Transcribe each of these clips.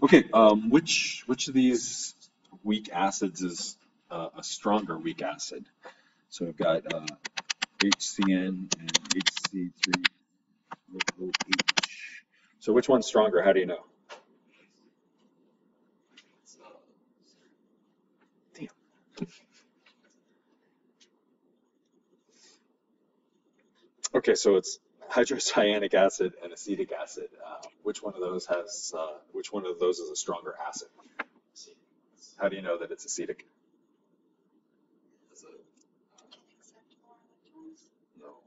Okay, which of these weak acids is a stronger weak acid? So we've got HCN and HC3OH. So which one's stronger? How do you know? Damn. Okay, so it's hydrocyanic acid and acetic acid. Which one of those has? Which one of those is a stronger acid? How do you know that it's acetic? No,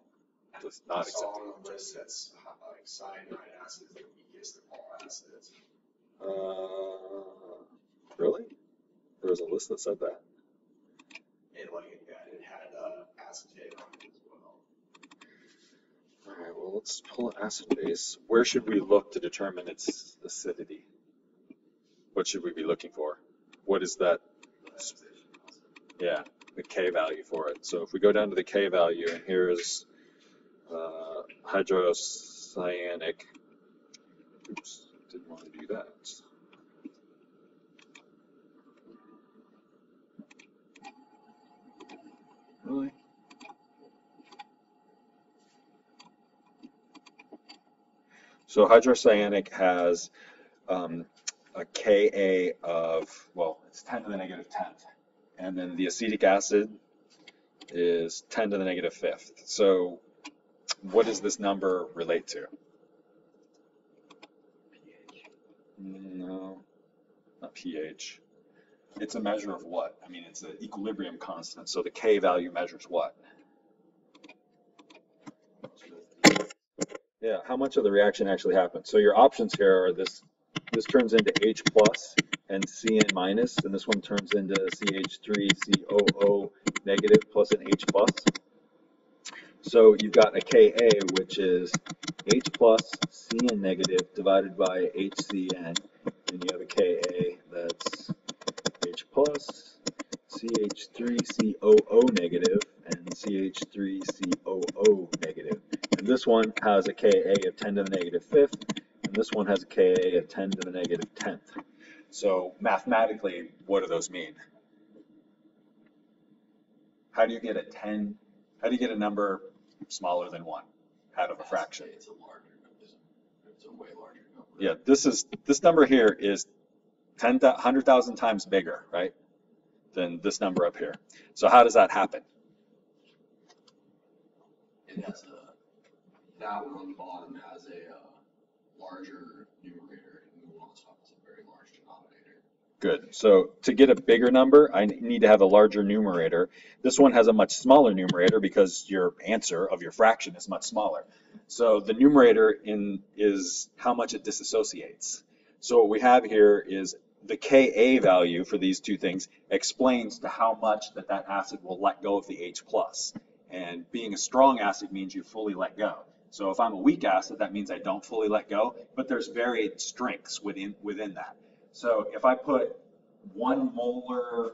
it's not acceptable. On the list that's like cyanide acid is the weakest of all acids. Really? There was a list that said that. It had acetate on it as well. All right, well, let's pull an acid base. Where should we look to determine its acidity? What should we be looking for? What is that? Yeah, the K value for it. So if we go down to the K value, and here's hydrocyanic. Oops, didn't want to do that. Really? So hydrocyanic has a Ka of, well, it's 10 to the negative 10th. And then the acetic acid is 10 to the negative 5th. So what does this number relate to? No, not pH. It's a measure of what? I mean, it's an equilibrium constant. So the K value measures what? Yeah, how much of the reaction actually happens? So your options here are this turns into H plus and Cn minus, and this one turns into CH3COO negative plus an H plus. So you've got a Ka, which is H plus Cn negative divided by HCN, and you have a Ka that's H plus CH3COO negative and CH3COO negative. And this one has a Ka of 10 to the negative 5th, and this one has a Ka of 10 to the negative 10th. So mathematically, what do those mean? How do you get a number smaller than 1 out of a fraction? It's a way larger number. Yeah, this number here is 100,000 times bigger, right, than this number up here. So how does that happen? It has that one on the bottom has a larger numerator, and the one on top has a very large denominator. Good. So to get a bigger number, I need to have a larger numerator. This one has a much smaller numerator because your answer of your fraction is much smaller. So the numerator is how much it disassociates. So what we have here is the Ka value for these two things explains to how much that acid will let go of the H plus. And being a strong acid means you fully let go. So if I'm a weak acid, that means I don't fully let go, but there's varied strengths within that. So if I put 1 molar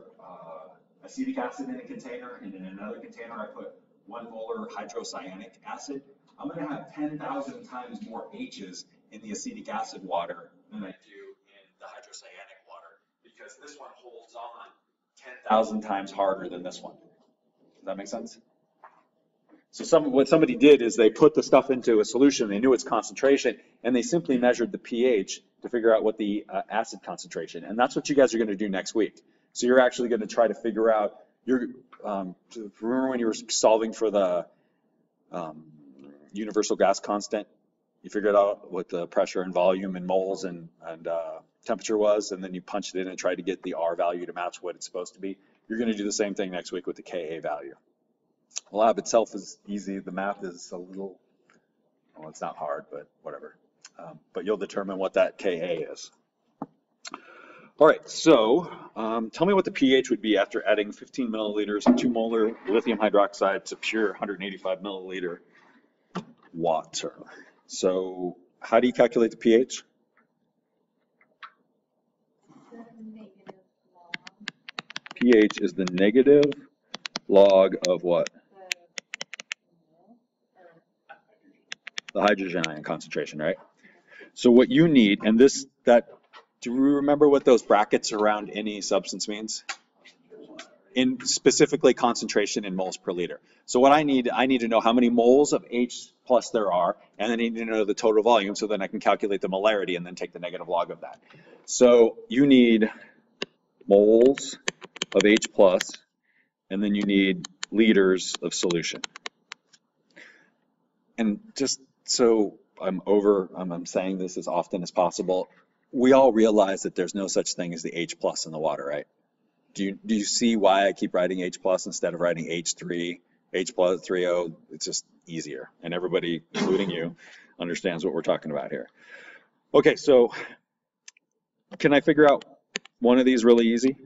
acetic acid in a container, and in another container I put 1 molar hydrocyanic acid, I'm going to have 10,000 times more H's in the acetic acid water than I do in the hydrocyanic water, because this one holds on 10,000 times harder than this one. Does that make sense? So what somebody did is they put the stuff into a solution, they knew its concentration, and they simply measured the pH to figure out what the acid concentration. And that's what you guys are going to do next week. So you're actually going to try to figure out, remember when you were solving for the universal gas constant? You figured out what the pressure and volume and moles and temperature was, and then you punched it in and tried to get the R value to match what it's supposed to be. You're going to do the same thing next week with the Ka value. The lab itself is easy. The math is a little, well, it's not hard, but whatever. But you'll determine what that Ka is. All right, so tell me what the pH would be after adding 15 milliliters of 2 molar lithium hydroxide to pure 185 milliliter water. So how do you calculate the pH? pH is the negative log of what? The hydrogen ion concentration, right? So what you need, and that Do we remember what those brackets around any substance means? In specifically concentration in moles per liter. So what I need to know how many moles of H plus there are, and then I need to know the total volume so then I can calculate the molarity and then take the negative log of that. So you need moles of H plus, and then you need liters of solution. And just so I'm saying this as often as possible, we all realize that there's no such thing as the H plus in the water, right? Do you see why I keep writing H plus instead of writing H3, H plus 3O? It's just easier, and everybody, including you, understands what we're talking about here. Okay, so can I figure out one of these really easy?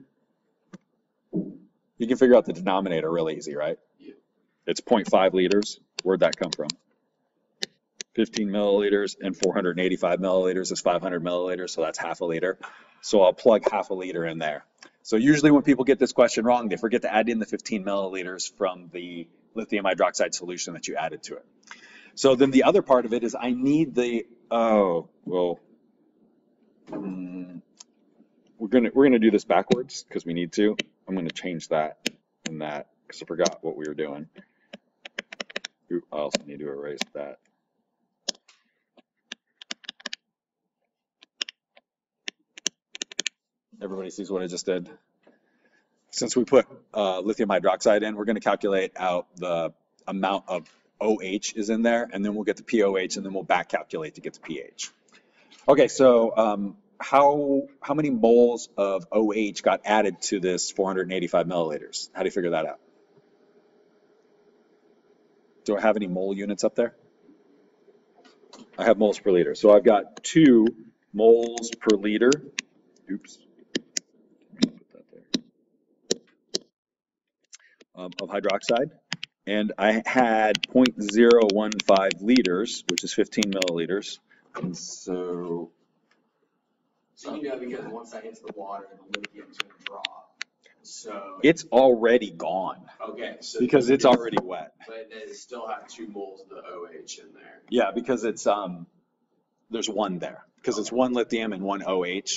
You can figure out the denominator really easy, right? Yeah. It's 0.5 liters. Where'd that come from? 15 milliliters and 485 milliliters is 500 milliliters, so that's half a liter. So I'll plug half a liter in there. So usually when people get this question wrong, they forget to add in the 15 milliliters from the lithium hydroxide solution that you added to it. So then the other part of it is I need the, we're gonna do this backwards because we need to. I'm gonna change that and that because I forgot what we were doing. Ooh, I also need to erase that. Everybody sees what I just did? Since we put lithium hydroxide in, we're going to calculate out the amount of OH is in there, and then we'll get the POH, and then we'll back calculate to get the pH. Okay, so how many moles of OH got added to this 485 milliliters? How do you figure that out? Do I have any mole units up there? I have moles per liter. So I've got 2 moles per liter. Oops. Of hydroxide, and I had 0.015 liters, which is 15 milliliters, and so you know, because once that hits the water, the lithium's going to drop. So it's already gone. Okay, so because it's already wet. But it still have 2 moles of the OH in there. Yeah, because it's there's one there because it's 1 lithium and 1 OH. Okay.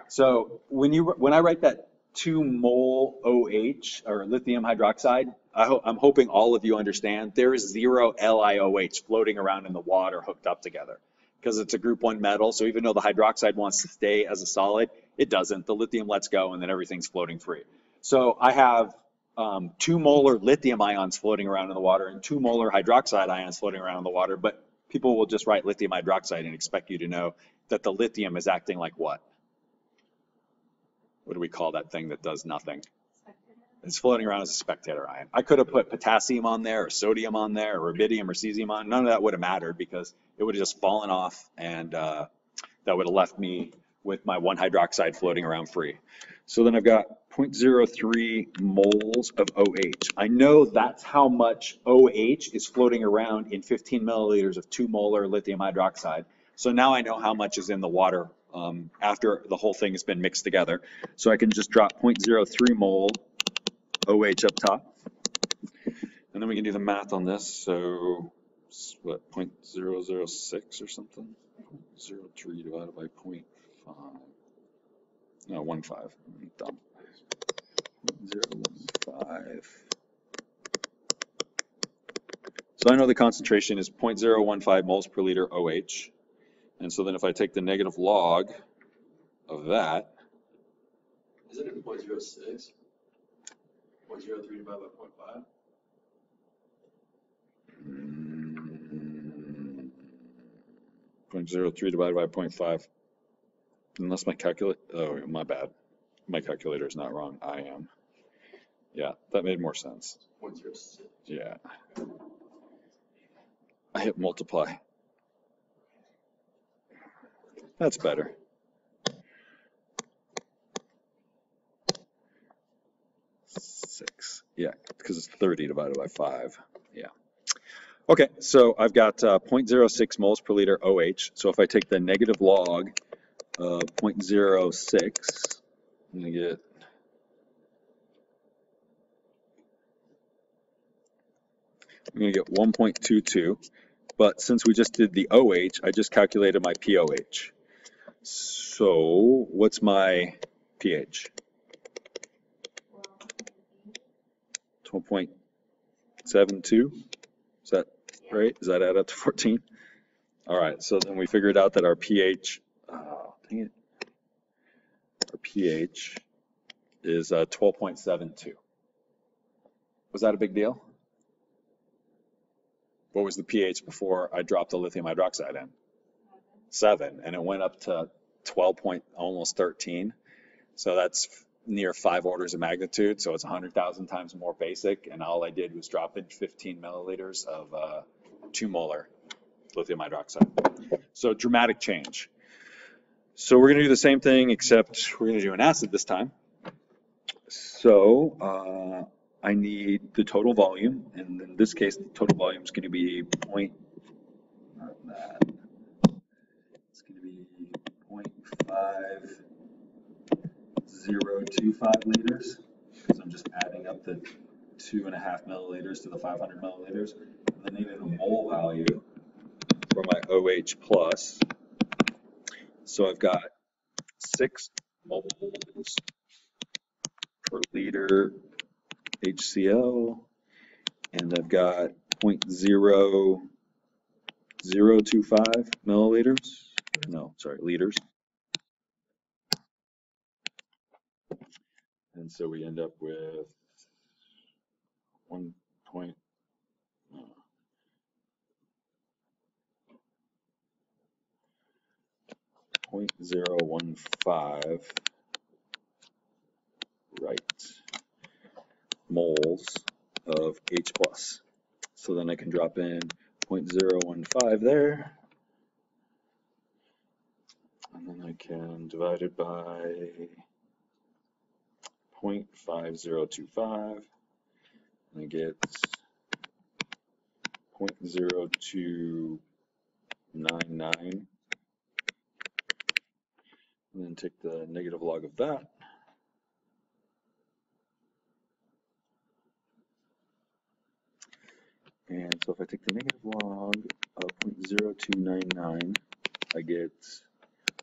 So when I write that 2 mole OH or lithium hydroxide, I'm hoping all of you understand there is 0 LiOH floating around in the water hooked up together because it's a group 1 metal. So even though the hydroxide wants to stay as a solid, it doesn't. The lithium lets go and then everything's floating free. So I have 2 molar lithium ions floating around in the water and 2 molar hydroxide ions floating around in the water, but people will just write lithium hydroxide and expect you to know that the lithium is acting like what? What do we call that thing that does nothing? It's floating around as a spectator ion. I could have put potassium on there or sodium on there or rubidium or cesium on. None of that would have mattered because it would have just fallen off and that would have left me with my 1 hydroxide floating around free. So then I've got 0.03 moles of OH. I know that's how much OH is floating around in 15 milliliters of 2 molar lithium hydroxide. So now I know how much is in the water after the whole thing has been mixed together. So I can just drop 0.03 mole OH up top. And then we can do the math on this. So what, 0.006 or something? 0.03 divided by 0.5. No, 1.5. I'm dumb. 0.015. So I know the concentration is 0.015 moles per liter OH. And so then if I take the negative log of that. Isn't it 0.06? 0.03 divided by 0.5? 0.03 divided by 0.5. Unless my calculator, oh, my bad. My calculator is not wrong. I am. Yeah, that made more sense. 0.06. Yeah. I hit multiply. That's better. Six. Yeah, because it's 30 divided by 5. Yeah. Okay, so I've got 0.06 moles per liter OH. So if I take the negative log of 0.06, I'm going to get 1.22. But since we just did the OH, I just calculated my POH. So what's my pH? 12.72. Is that right? Does that add up to 14? All right, so then we figured out that our pH, dang it, our pH is 12.72. Was that a big deal? What was the pH before I dropped the lithium hydroxide in? 7, and it went up to 12 point, almost 13. So that's near 5 orders of magnitude. So it's 100,000 times more basic. And all I did was drop in 15 milliliters of 2 molar lithium hydroxide. So dramatic change. So we're going to do the same thing, except we're going to do an acid this time. So I need the total volume, and in this case, the total volume is going to be it's going to be 0.5025 liters, because I'm just adding up the 2.5 milliliters to the 500 milliliters. And then I needed a mole value for my OH plus. So I've got 6 moles per liter HCl, and I've got 0.0025 milliliters. No, sorry, liters. And so we end up with 1.015 moles of H plus. So then I can drop in 0.015 there, and then I can divide it by 0.5025, and I get 0.0299, and then take the negative log of that. And so if I take the negative log of 0.0299, I get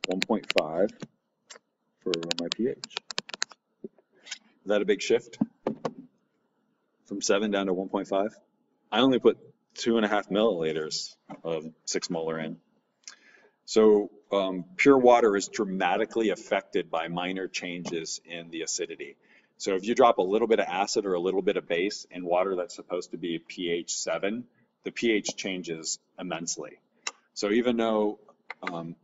1.5 for my pH. Is that a big shift? From 7 down to 1.5? I only put 2.5 milliliters of 6 molar in. So pure water is dramatically affected by minor changes in the acidity. So if you drop a little bit of acid or a little bit of base in water that's supposed to be pH 7, the pH changes immensely. So even though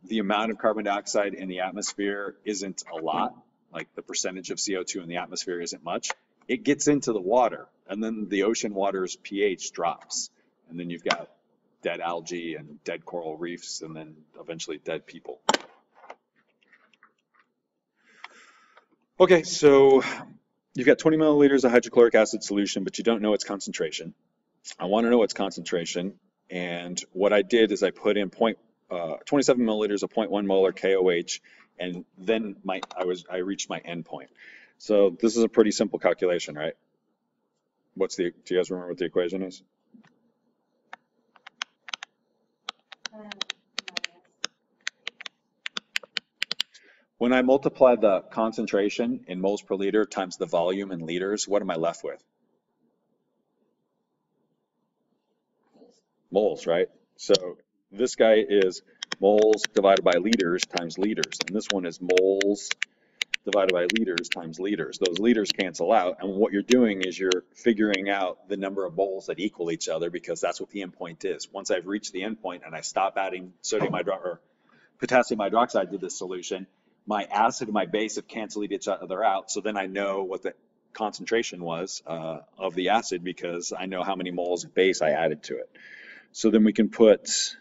the amount of carbon dioxide in the atmosphere isn't a lot, like the percentage of CO2 in the atmosphere isn't much, it gets into the water, and then the ocean water's pH drops, and then you've got dead algae and dead coral reefs, and then eventually dead people. Okay, so you've got 20 milliliters of hydrochloric acid solution, but you don't know its concentration. I want to know its concentration, and what I did is I put in 27 milliliters of 0.1 molar KOH, and then I reached my end point. So this is a pretty simple calculation, right? Do you guys remember what the equation is? When I multiply the concentration in moles per liter times the volume in liters, what am I left with? Moles, right? So this guy is moles divided by liters times liters, and this one is moles divided by liters times liters. Those liters cancel out, and what you're doing is you're figuring out the number of moles that equal each other, because that's what the endpoint is. Once I've reached the endpoint and I stop adding potassium hydroxide to this solution, my acid and my base have canceled each other out, so then I know what the concentration was of the acid, because I know how many moles of base I added to it. So then we can put,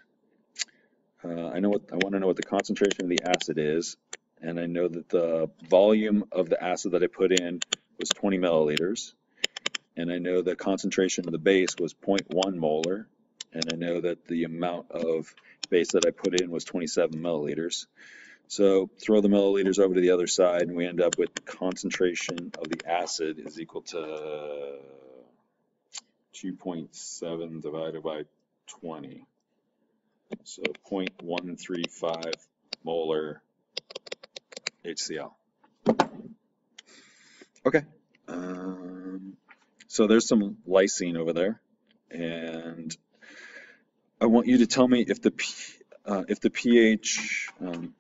I want to know what the concentration of the acid is, and I know that the volume of the acid that I put in was 20 milliliters, and I know the concentration of the base was 0.1 molar, and I know that the amount of base that I put in was 27 milliliters. So throw the milliliters over to the other side, and we end up with the concentration of the acid is equal to 2.7 divided by 20. So 0.135 molar HCl. Okay. So there's some lysine over there, and I want you to tell me if the pH,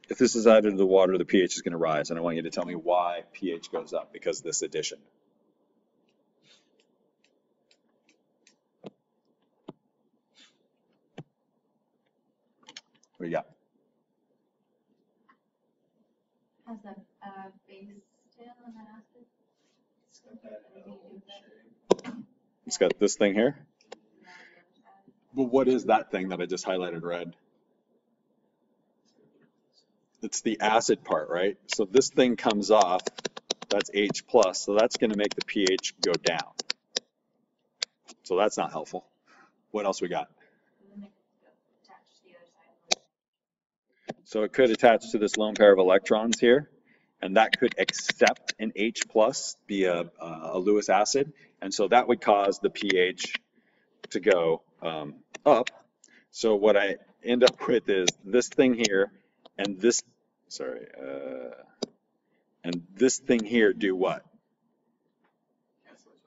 if this is added to the water, the pH is going to rise, and I want you to tell me why pH goes up because of this addition. What do you got? Has a base tail on the acid? It's got this thing here. Well, what is that thing that I just highlighted red? It's the acid part, right? So this thing comes off, that's H+, so that's going to make the pH go down. So that's not helpful. What else we got? So it could attach to this lone pair of electrons here, and that could accept an H+, be a Lewis acid, and so that would cause the pH to go up. So what I end up with is this thing here, and this, and this thing here do what?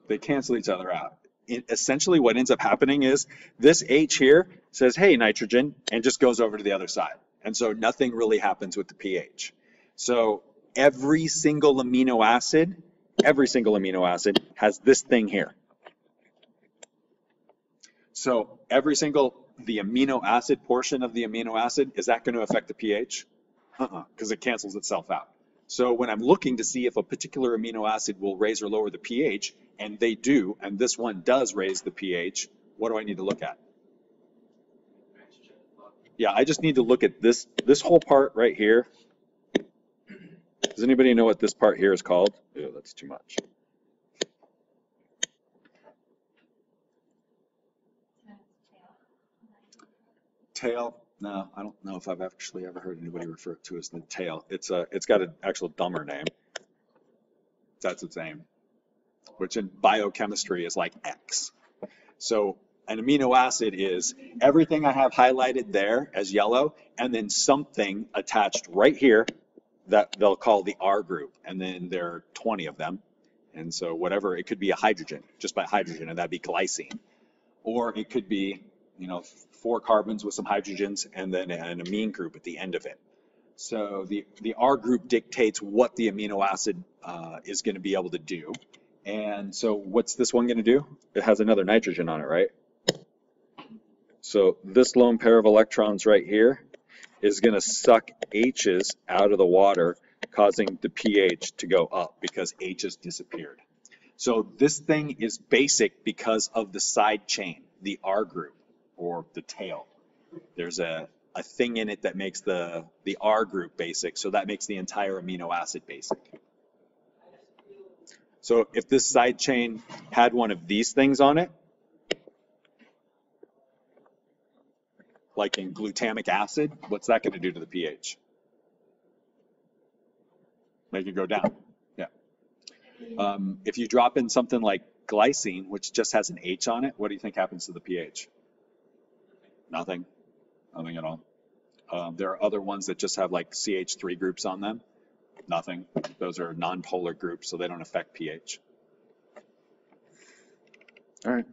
They cancel each other out. Essentially what ends up happening is this H here says, hey, nitrogen, and just goes over to the other side. And so nothing really happens with the pH. So every single amino acid has this thing here. So the amino acid portion of the amino acid, is that going to affect the pH? Because it cancels itself out. So when I'm looking to see if a particular amino acid will raise or lower the pH, and they do, and this one does raise the pH, what do I need to look at? Yeah, I just need to look at this whole part right here. Does anybody know what this part here is called? Ew, that's too much. Tail? No, I don't know if I've actually ever heard anybody refer to it as the tail. It's got an actual dumber name. That's its name, which in biochemistry is like X. So an amino acid is everything I have highlighted there as yellow, and then something attached right here that they'll call the R group, and then there are 20 of them. And so whatever, it could be a hydrogen, just by hydrogen, and that'd be glycine. Or it could be, 4 carbons with some hydrogens and then an amine group at the end of it. So the R group dictates what the amino acid is going to be able to do. And so what's this one going to do? It has another nitrogen on it, right? So this lone pair of electrons right here is going to suck H's out of the water, causing the pH to go up because H has disappeared. So this thing is basic because of the side chain, the R group, or the tail. There's a thing in it that makes the R group basic, so that makes the entire amino acid basic. So if this side chain had one of these things on it, like in glutamic acid, what's that going to do to the pH? Make it go down. Yeah. If you drop in something like glycine, which just has an H on it, what do you think happens to the pH? Nothing. Nothing at all. There are other ones that just have like CH3 groups on them. Nothing. Those are non-polar groups, so they don't affect pH. All right.